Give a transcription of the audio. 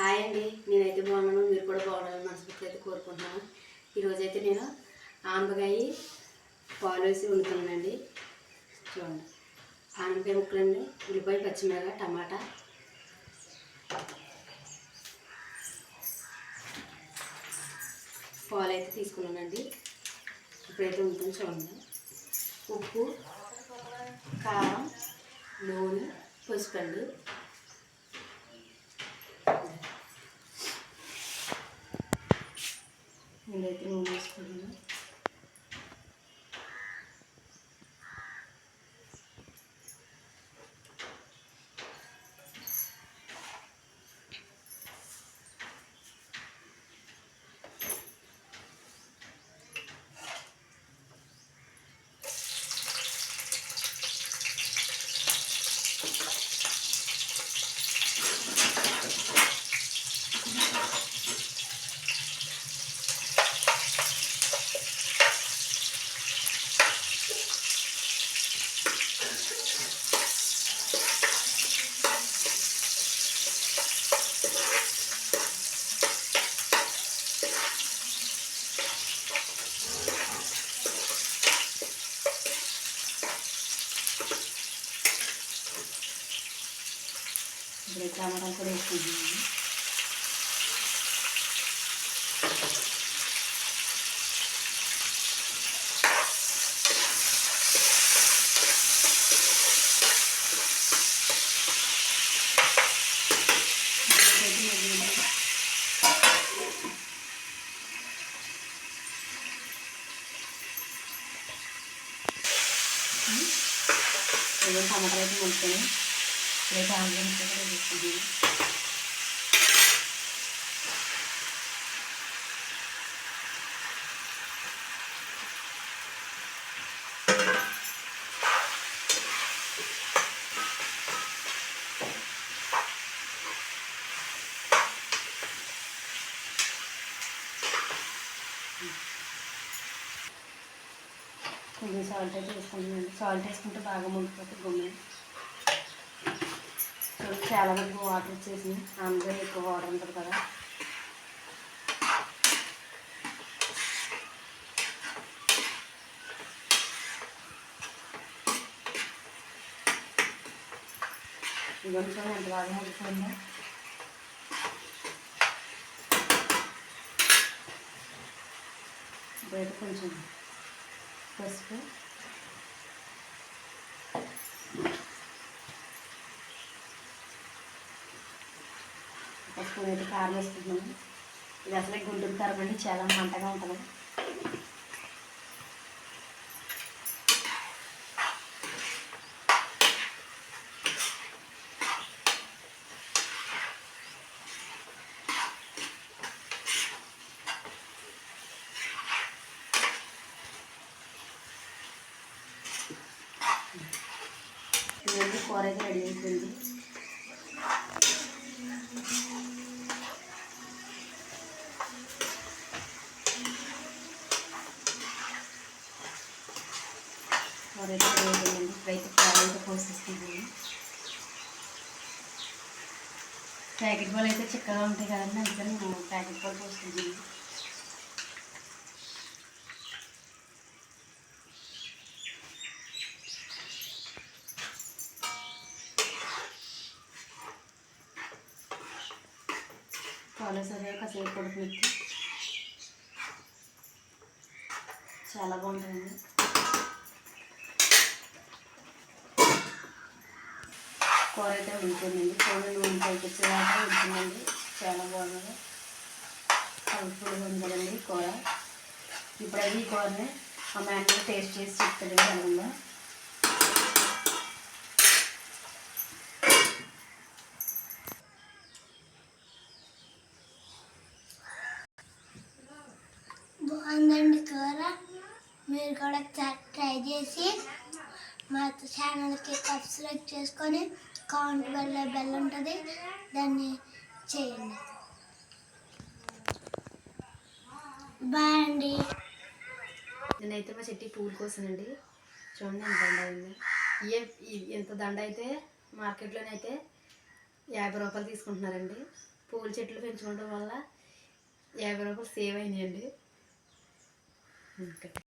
Hi అండి, నేనైతే బాగున్నాను. మీరు కూడా బాగుండాలని మనస్ఫూర్తిగా అయితే కోరుకుంటున్నాను. ఈరోజైతే నేను ఆనపకాయ పాలు వేసి వండుతున్నానండి. చూడండి, ఆనపకాయ ముక్కలండి, ఉల్లిపాయ, పచ్చిమిరపకాయ, టమాటా, పాలు అయితే తీసుకున్నానండి. ఇప్పుడైతే ఉంటుంది చూడండి. ఉప్పు, కారం, నూనె, పసుపు అండి. నేనైతే నూనె వేసుకున్నాను. ఇప్పుడు టమాటా కూడా వేసుకుంటున్నాను. టమాటాలు అయితే ముంచుకొని రేపు ఆంధ్రం కూడా వేసుకుంటాను. కొంచెం సాల్ట్ అయితే వేసుకుంటున్నాను. సాల్ట్ వేసుకుంటే బాగా ముడిపోతే గుమ్మె. చాలా మంది వాటర్ వచ్చేసి అందులో ఎక్కువ వాటర్ ఉంటుంది కదా. కొంచెం ఎంత బాగా ముడిపోయిందో. ఇప్పుడైతే కొంచెం పసుపు, పసుపు అయితే కారం వేసుకుంటున్నాను. ఇది అసలే గుంటూరు కారం అండి, చాలా మంటగా ఉంటుంది. ఇవన్నీ కూర అయితే రెడీ అయిపోయింది. కూర అయితే రెడీ అయిపోయింది. ఇప్పుడైతే పాలు అయితే పోసేసుకుంటాను. ప్యాకెట్ పాలు అయితే చిక్కగా ఉంటాయి కదండి, అందుకే నేను ప్యాకెట్ పాలు పోసుకుంటాను. పాలు సరిగా కాసేపు ఉడకనిచ్చి చాలా బాగుంటుంది. కూర అయితే ఉడికిందండి. కూర నూనె పైకి వచ్చేదాకా ఉడికిందండి. చాలా బాగుంది, కలుపుగా ఉంది కదండి కూర. ఇప్పుడైతే ఈ కూరని ఆ మ్యాన్లో టేస్ట్ చేసి చెప్తుంది ఎలా. బాగుందండి కూర. మీరు కూడా ట్రై చేసి మా ఛానల్కి సబ్స్క్రైబ్ చేసుకొని కామెంట్ బెల్ ఉంటుంది, దాన్ని చేయండి. బాయ్ అండి. నేనైతే మా చెట్టు పూలు కోసానండి. చూడండి ఎంత దండ అయింది. ఎంత దండ అయితే మార్కెట్లోనైతే 50 రూపాయలు తీసుకుంటున్నారండి. పూల చెట్లు పెంచుకోవడం వల్ల 50 రూపాయలు సేవ్ అయినాయండి.